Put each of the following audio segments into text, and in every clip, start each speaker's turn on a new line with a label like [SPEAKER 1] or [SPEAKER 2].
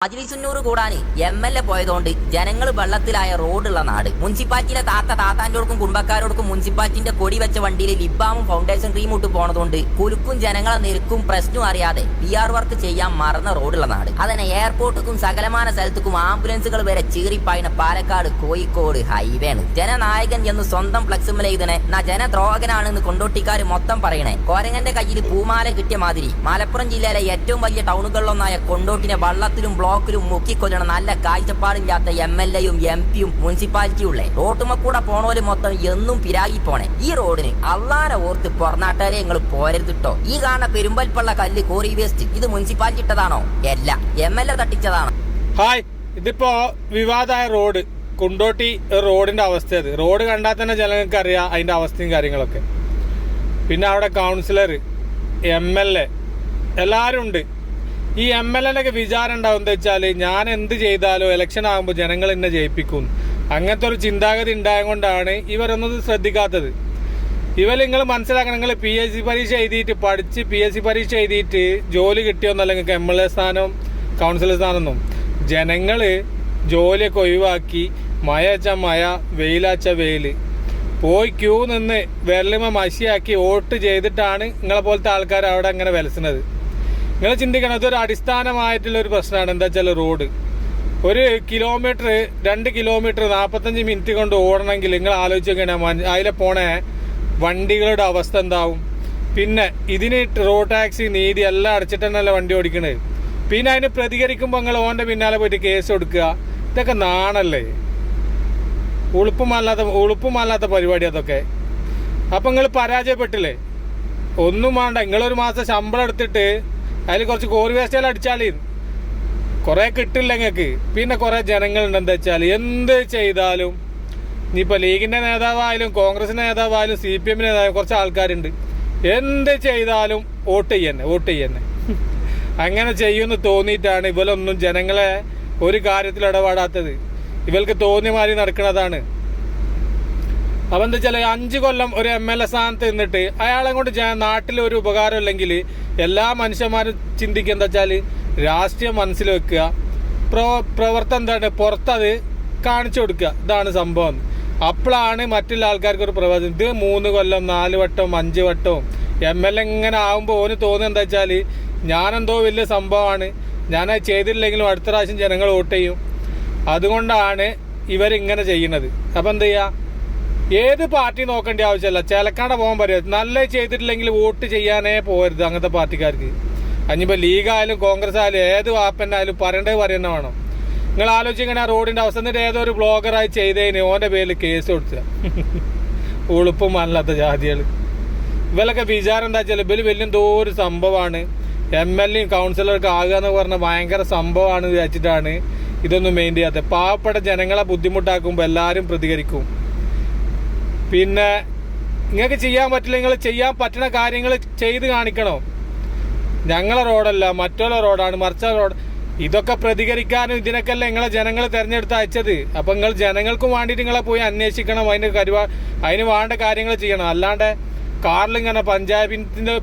[SPEAKER 1] മജ്‌ലിസുന്നൂർ കൂടാൻ MLA പോയതുകൊണ്ട് ജനങ്ങൾ വെള്ളത്തിലായ റോഡുള്ള നാട്. മുനിസിപ്പാലിറ്റിയിലെ താത്താന്റോടക്കും കുടുംബക്കാരോടക്കും മുനിസിപ്പാലിറ്റിന്റെ കൊടി വെച്ച വണ്ടിയിൽ ലിബാമും ഫൗണ്ടേഷൻ ക്രീം ഇട്ട് പോണതുകൊണ്ട് കുലുക്കും ജനങ്ങളെ നെരുക്കും പ്രശ്നം അറിയാതെ PR വർക്ക് ചെയ്യാൻ മറന്ന റോഡുള്ള നാട്. അതന്നെ എയർപോർട്ടുക്കും സകലമാന സ്ഥലത്തേക്കും ആംബുലൻസുകൾ വരെ ചീറിപ്പായുന്ന പാലക്കാട് കോഴിക്കോട് ഹൈവേ ആണ്. ജനനായകൻ എന്ന് സ്വന്തം ഫ്ലക്സുമൽ എഴുതണേ എന്നാ ജനദ്രോഹകനാണെന്ന് കൊണ്ടോട്ടിക്കാർ മൊത്തം പറയണേ. കോരങ്ങന്റെ കയ്യിൽ പൂമാല കിട്ടിയ മാതിരി മലപ്പുറം ജില്ലയിലെ ഏറ്റവും വലിയ ടൗണുകളിലൊന്നായ കൊണ്ടോട്ടിനെ വള്ളത്തിലും ബ്ലോക്കിലും മുക്കിക്കൊല്ലണ നല്ല കാഴ്ചപ്പാടില്ലാത്ത MLAയും MP യും മുനിസിപ്പാലിറ്റിയും ഉള്ളേ. റോട്ടുമ്മക്കൂടെ പോണോല് മൊത്തം എന്നും പിരാഗി പോണേ. ഈ റോഡിന് അള്ളാനെ ഓർത്ത് പുറനാട്ടുകാരെ നിങ്ങൾ പോരരുതിട്ടോ. ഈ കാണുന്ന പെരുമ്പൽപ്പള്ള കല്ല് കോറി വേസ്റ്റ് ഇത് മുനിസിപ്പാലിറ്റി ഇട്ടതാണോ? അല്ല, MLA തട്ടിച്ചതാണോ?
[SPEAKER 2] ഹായ്, ഇതിപ്പോ വിവാദമായ റോഡ് കൊണ്ടോട്ടി റോഡിന്റെ അവസ്ഥ. അത് റോഡ് കണ്ടാൽ തന്നെ ജനങ്ങൾക്ക് അറിയാം അതിന്റെ അവസ്ഥയും കാര്യങ്ങളൊക്കെ. പിന്നെ അവിടെ കൗൺസിലർ, MLA എല്ലാരും ഉണ്ട്. ഈ MLA വിചാരം ഉണ്ടാവും എന്താ വെച്ചാൽ ഞാൻ എന്ത് ചെയ്താലും ഇലക്ഷൻ ആകുമ്പോൾ ജനങ്ങൾ എന്നെ ജയിപ്പിക്കും. അങ്ങനത്തെ ഒരു ചിന്താഗതി ഉണ്ടായതുകൊണ്ടാണ് ഇവരൊന്നത് ശ്രദ്ധിക്കാത്തത്. നിങ്ങൾ മനസ്സിലാക്കണം, നിങ്ങൾ PSC പരീക്ഷ എഴുതിയിട്ട് പഠിച്ച് PSC പരീക്ഷ എഴുതിയിട്ട് ജോലി കിട്ടിയോന്നല്ല നിങ്ങൾക്ക് MLA സ്ഥാനം കൗൺസിലർ സ്ഥാനമൊന്നും. ജനങ്ങൾ ജോലിയൊക്കെ ഒഴിവാക്കി മഴ വെച്ച മഴ വെയിലാച്ച വെയിൽ പോയി ക്യൂ നിന്ന് വിരലിമ മഷിയാക്കി വോട്ട് ചെയ്തിട്ടാണ് നിങ്ങളെ പോലത്തെ ആൾക്കാർ അവിടെ അങ്ങനെ വിലസുന്നത്. നിങ്ങൾ ചിന്തിക്കണം, അതൊരു അടിസ്ഥാനമായിട്ടുള്ള ഒരു പ്രശ്നമാണ്. എന്താ വെച്ചാൽ റോഡ് 1 കിലോമീറ്റർ 2 കിലോമീറ്റർ 45 മിനിറ്റ് കൊണ്ട് ഓടണമെങ്കിൽ നിങ്ങൾ ആലോചിച്ച് നോക്കണം അതിലെ പോണ വണ്ടികളുടെ അവസ്ഥ എന്താവും. പിന്നെ ഇതിന് റോഡ് ടാക്സി നീതി എല്ലാം അടച്ചിട്ട് തന്നെയല്ല വണ്ടി ഓടിക്കണത്. പിന്നെ അതിന് പ്രതികരിക്കുമ്പോൾ നിങ്ങൾ ഓൻ്റെ പിന്നാലെ പോയിട്ട് കേസ് കൊടുക്കുക. ഇതൊക്കെ നാണല്ലേ, ഉളുപ്പുമല്ലാത്ത പരിപാടി അതൊക്കെ. അപ്പം നിങ്ങൾ പരാജയപ്പെട്ടില്ലേ? ഒന്നും വേണ്ട, നിങ്ങളൊരു മാസം ശമ്പളം എടുത്തിട്ട് അതിൽ കുറച്ച് കോറി വേസ്റ്റെല്ലാം അടിച്ചാൽ കുറേ കിട്ടില്ല നിങ്ങൾക്ക്. പിന്നെ കുറേ ജനങ്ങളുണ്ട് എന്താ വെച്ചാൽ എന്ത് ചെയ്താലും ഇനിയിപ്പോൾ ലീഗിൻ്റെ നേതാവായാലും കോൺഗ്രസിൻ്റെ നേതാവായാലും CPM നേതാവായാലും കുറച്ച് ആൾക്കാരുണ്ട് എന്ത് ചെയ്താലും വോട്ട് ചെയ്യുന്നെ. അങ്ങനെ ചെയ്യുമെന്ന് തോന്നിയിട്ടാണ് ഇവരൊന്നും ജനങ്ങളെ ഒരു കാര്യത്തിൽ ഇടപെടാത്തത്. ഇവർക്ക് തോന്നിയ മാതിരി നടക്കുന്നതാണ്. അപ്പം എന്താ വെച്ചാൽ 5 കൊല്ലം ഒരു MLA സ്ഥാനത്ത് നിന്നിട്ട് അയാളെ കൊണ്ട് നാട്ടിൽ ഒരു ഉപകാരം ഇല്ലെങ്കിൽ എല്ലാ മനുഷ്യന്മാരും ചിന്തിക്കുക എന്താ വെച്ചാൽ രാഷ്ട്രീയം മനസ്സിൽ വെക്കുക, പ്രവർത്തനം എന്താണ് പുറത്തത് കാണിച്ചു കൊടുക്കുക. ഇതാണ് സംഭവം. അപ്പോഴാണ് മറ്റുള്ള ആൾക്കാർക്ക് ഒരു പ്രവർത്തനം. ഇത് 3 കൊല്ലം 4 വട്ടവും 5 വട്ടവും MLA ഇങ്ങനെ ആകുമ്പോൾ ഓന് തോന്നുന്നത് എന്താ വെച്ചാൽ ഞാനെന്തോ വലിയ സംഭവമാണ്, ഞാനത് ചെയ്തിട്ടില്ലെങ്കിലും അടുത്ത പ്രാവശ്യം ജനങ്ങൾ വോട്ട് ചെയ്യും. അതുകൊണ്ടാണ് ഇവരിങ്ങനെ ചെയ്യുന്നത്. അപ്പം എന്താ ചെയ്യുക, ഏത് പാർട്ടി നോക്കേണ്ട ആവശ്യമില്ല, ചിലക്കാണ്ട് പോകാൻ പറയുക. നല്ല ചെയ്തിട്ടില്ലെങ്കിൽ വോട്ട് ചെയ്യാനേ പോകരുത് അങ്ങനത്തെ പാർട്ടിക്കാർക്ക്. അഞ്ഞിപ്പോൾ ലീഗായാലും കോൺഗ്രസ് ആയാലും ഏത് വാപ്പനായാലും പറയേണ്ടത് പറയുന്ന വേണം. നിങ്ങൾ ആലോചിക്കണേ റോഡിന്റെ അവസ്ഥ. എന്നിട്ട് ഏതോ ഒരു ബ്ലോഗറായി ചെയ്തതിന് ഓന്റെ പേരിൽ കേസ് കൊടുത്തുക. ഉളുപ്പും അല്ലാത്ത ജാതികൾ. ഇവരൊക്കെ വിചാരം എന്താ വെച്ചാൽ ഇവര് വലിയെന്തോ ഒരു സംഭവമാണ്, MLAയും കൗൺസിലർക്ക് ആകുക എന്ന് പറഞ്ഞ ഭയങ്കര സംഭവമാണ് വിചാരിച്ചിട്ടാണ് ഇതൊന്നും മെയിൻ ചെയ്യാത്തത്. പാവപ്പെട്ട ജനങ്ങളെ ബുദ്ധിമുട്ടാക്കുമ്പോൾ എല്ലാവരും പ്രതികരിക്കും. പിന്നെ നിങ്ങൾക്ക് ചെയ്യാൻ പറ്റില്ല, നിങ്ങൾ ചെയ്യാൻ പറ്റുന്ന കാര്യങ്ങൾ ചെയ്ത് കാണിക്കണം. ഞങ്ങളെ റോഡല്ല മറ്റുള്ള റോഡാണ്, മറിച്ച റോഡ്. ഇതൊക്കെ പ്രതികരിക്കാനും ഇതിനൊക്കെ അല്ല നിങ്ങളെ ജനങ്ങൾ തിരഞ്ഞെടുത്ത് അയച്ചത്. അപ്പം നിങ്ങൾ ജനങ്ങൾക്കും വേണ്ടിയിട്ട് നിങ്ങളെ പോയി അന്വേഷിക്കണം, അതിന് വേണ്ട കാര്യങ്ങൾ ചെയ്യണം. അല്ലാണ്ട് കാറിലിങ്ങനെ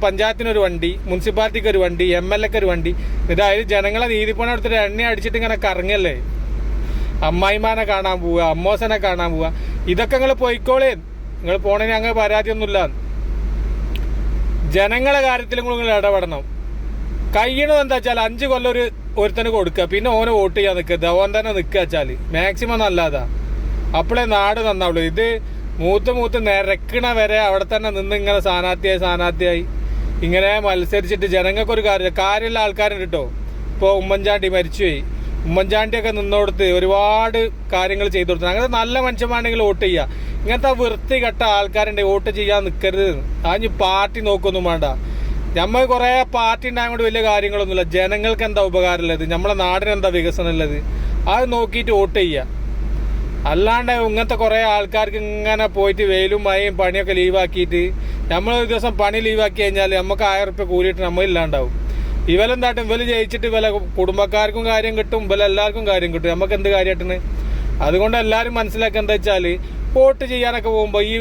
[SPEAKER 2] പഞ്ചായത്തിനൊരു വണ്ടി, മുനിസിപ്പാലിറ്റിക്ക് ഒരു വണ്ടി, MLAക്ക് ഒരു വണ്ടി, എന്നിട്ട് അതിൽ ജനങ്ങളെ നീതിപ്പണം എടുത്തിട്ട് എണ്ണ അടിച്ചിട്ട് ഇങ്ങനെ കറങ്ങല്ലേ. അമ്മായിമാനെ കാണാൻ പോവുക, അമ്മോസനെ കാണാൻ പോവുക. ഇതൊക്കെ നിങ്ങൾ പോയിക്കോളേ, നിങ്ങൾ പോണതിന് അങ്ങനെ പരാതിയൊന്നുമില്ല. ജനങ്ങളെ കാര്യത്തിൽ നിങ്ങൾ ഇടപെടണം. കഴിയണത് എന്താ വെച്ചാൽ 5 കൊല്ലം ഒരുത്തന് കൊടുക്കുക, പിന്നെ ഓനെ വോട്ട് ചെയ്യാൻ നിൽക്കുക, ഓൻ തന്നെ നിൽക്കുക വെച്ചാൽ മാക്സിമം നല്ലതാ. അപ്പോഴേ നാട് നന്നാവുള്ളൂ. ഇത് മൂത്ത് നിരക്കണ വരെ അവിടെ തന്നെ നിന്ന് ഇങ്ങനെ സ്ഥാനാർത്ഥിയായി ഇങ്ങനെ മത്സരിച്ചിട്ട് ജനങ്ങൾക്കൊരു കാര്യമുള്ള ആൾക്കാരുണ്ട് കേട്ടോ. ഇപ്പോൾ ഉമ്മൻചാണ്ടി മരിച്ചുപോയി. ഉമ്മൻചാണ്ടിയൊക്കെ നിന്നോടത്ത് ഒരുപാട് കാര്യങ്ങൾ ചെയ്തു കൊടുത്തു. അങ്ങനെ നല്ല മനുഷ്യന്മാരെങ്കിൽ വോട്ട് ചെയ്യുക. ഇങ്ങനത്തെ വൃത്തികെട്ട ആൾക്കാരുണ്ടെങ്കിൽ വോട്ട് ചെയ്യാൻ നിൽക്കരുത്. അതിന് പാർട്ടി നോക്കൊന്നും വേണ്ട. നമ്മൾ കുറേ പാർട്ടി ഉണ്ടായതുകൊണ്ട് വലിയ കാര്യങ്ങളൊന്നുമില്ല. ജനങ്ങൾക്ക് എന്താ ഉപകാരമുള്ളത്, നമ്മളെ നാടിന് എന്താ വികസനം ഉള്ളത്, അത് നോക്കിയിട്ട് വോട്ട് ചെയ്യുക. അല്ലാണ്ട് ഇങ്ങനത്തെ കുറേ ആൾക്കാർക്ക് ഇങ്ങനെ പോയിട്ട് വെയിലും മഴയും പണിയൊക്കെ ലീവാക്കിയിട്ട് നമ്മളൊരു ദിവസം പണി ലീവാക്കി കഴിഞ്ഞാൽ നമുക്ക് 1000 റുപ്യ കൂലിയിട്ട് നമ്മളില്ലാണ്ടാവും. ഇവലെന്താട്ടും ഇവല് ജയിച്ചിട്ട് ഇവലെ കുടുംബക്കാർക്കും കാര്യം കിട്ടും, ഇവലെല്ലാവർക്കും കാര്യം കിട്ടും, നമുക്ക് എന്ത് കാര്യമായിട്ടാണ്. അതുകൊണ്ട് എല്ലാവരും മനസ്സിലാക്കുക എന്താ വെച്ചാൽ വോട്ട് ചെയ്യാനൊക്കെ പോകുമ്പോൾ ഈ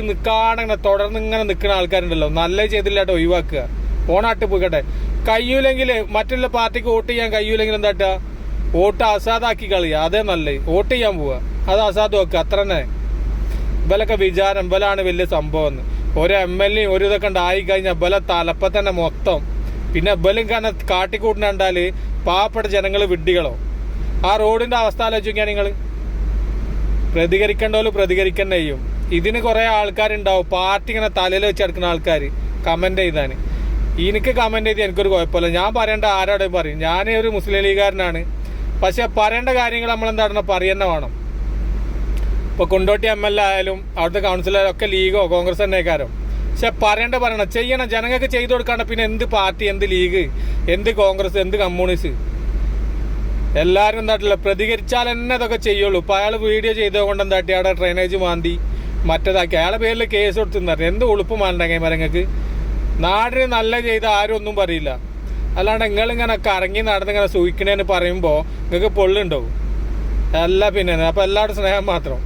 [SPEAKER 2] തുടർന്ന് ഇങ്ങനെ നിൽക്കുന്ന ആൾക്കാരുണ്ടല്ലോ, നല്ല ചെയ്തില്ലാട്ടോ ഒഴിവാക്കുക. ഓണാട്ട് പോയിക്കട്ടെ. കഴിയൂലെങ്കിൽ മറ്റുള്ള പാർട്ടിക്ക് വോട്ട് ചെയ്യാൻ കഴിയൂലെങ്കിൽ എന്താട്ടാ വോട്ട് അസാദാക്കി കളിയുക, അതേ നല്ലത്. വോട്ട് ചെയ്യാൻ പോവുക, അത് അസാദ് വെക്കുക, അത്ര തന്നെ. ഇവലൊക്കെ വിചാരം ഇവലാണ് വലിയ സംഭവം എന്ന്. ഒരു MLA ഒരു ഇതൊക്കെ ഉണ്ടായി കഴിഞ്ഞാൽ ഇവലെ തലപ്പം തന്നെ മൊത്തം. പിന്നെ ഇവലും കാരണം കാട്ടിക്കൂട്ടിന് കണ്ടാൽ പാവപ്പെട്ട ജനങ്ങൾ വിഡ്ഢികളോ. ആ റോഡിൻ്റെ അവസ്ഥ ആലോചിക്കാൻ നിങ്ങൾ. പ്രതികരിക്കേണ്ട പോലെ പ്രതികരിക്കേണ്ട ചെയ്യും. ഇതിന് കുറേ ആൾക്കാരുണ്ടാവും, പാർട്ടി ഇങ്ങനെ തലയിൽ വെച്ച് എടുക്കുന്ന ആൾക്കാർ കമൻറ്റ് ചെയ്താൽ. എനിക്ക് കമൻറ്റ് ചെയ്ത് എനിക്കൊരു കുഴപ്പമില്ല, ഞാൻ പറയേണ്ട ആരോടെ പറയും. ഞാൻ ഒരു മുസ്ലിം ലീഗുകാരനാണ്. പക്ഷെ പറയേണ്ട കാര്യങ്ങൾ നമ്മളെന്താണ് പറയുന്ന വേണം. ഇപ്പോൾ കൊണ്ടോട്ടി MLA ആയാലും അവിടുത്തെ കൗൺസിലർ ഒക്കെ ലീഗോ കോൺഗ്രസ് തന്നെക്കാരോ. പക്ഷെ പറയണം, ചെയ്യണം. ജനങ്ങൾക്ക് ചെയ്തു കൊടുക്കാണ്ട് പിന്നെ എന്ത് പാർട്ടി, എന്ത് ലീഗ്, എന്ത് കോൺഗ്രസ്, എന്ത് കമ്മ്യൂണിസ്റ്റ്, എല്ലാവരും എന്താട്ടില്ല പ്രതികരിച്ചാൽ തന്നെ ഇതൊക്കെ ചെയ്യുള്ളൂ. ഇപ്പോൾ അയാൾ വീഡിയോ ചെയ്തുകൊണ്ട് എന്താട്ടി അവിടെ ഡ്രെയിനേജ് മാന്തി മറ്റേതാക്കി അയാളെ പേരിൽ കേസ് കൊടുത്തുన్నారు. എന്ത് ഉളുപ്പ് മാണ്ടെങ്കിൽ മരങ്ങൾക്ക്. നാടിന് നല്ല ചെയ്ത ആരും ഒന്നും പറയില്ല. അല്ലാണ്ട് നിങ്ങളിങ്ങനെ കറങ്ങി നടന്നിങ്ങനെ സൂഹിക്കണേന്ന് പറയുമ്പോൾ നിങ്ങൾക്ക് പൊള്ളുണ്ടാവും. അല്ല പിന്നെ അപ്പോൾ എല്ലാവരും സ്നേഹം മാത്രം.